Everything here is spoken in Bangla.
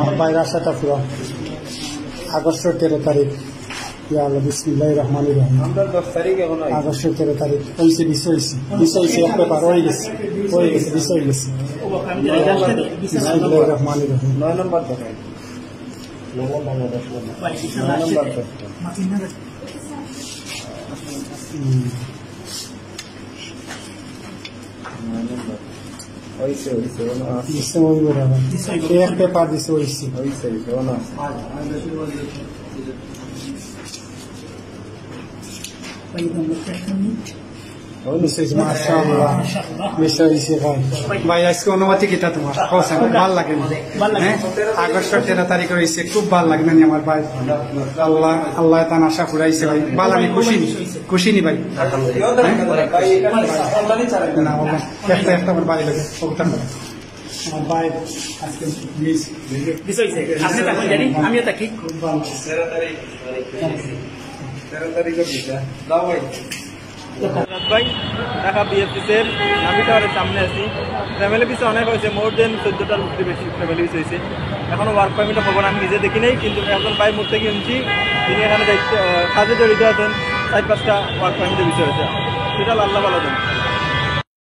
আমার বাইরে আসাটা পুরো আগস্টের 13 তারিখ। বিসমিল্লাহির রহমানির রহিম। আগস্টের 13 তারিখ হয়েছে, বিষয় এক পেপার হয়ে গেছে বিষয় গেছে। বিসমিল্লাহির রহমানির রহিম। 9 নম্বর দেখায়। এক পেপার দিছে হয়েছে। ভাই আজকে অনুমতি কিটা তোমার ভাল লাগে? আগস্টের 13 তারিখ রয়েছে, খুব ভাল লাগে না আমার ভাই। আল্লাহ আল্লাহ তান আশা ফুরাইছে ভাই। ভাল আমি খুশি নি ভাই। একটা আমার বাড়ি লাগে আমার ভাই আজকে আমিও থাকি। 13 তারিখের ভাই ঢাকা বিএফসির নাভি টাওয়ারের সামনে আছি। ফ্যামিলি পিসে অনেক হয়েছে, মোর দেন 14টার মধ্যে বেশি ফ্যামিলি পিস হয়েছে। এখনো ওয়ার্ক পারমিটের খবর আমি নিজে দেখি নাই, কিন্তু একজন ভাই মুখ থেকে শুনছি তিনি এখানে কাজে জড়িত আছেন। 4-5টা ওয়ার্ক পারমিটের বিষয় হয়েছে, সেটা আল্লাহ ভালো দেন।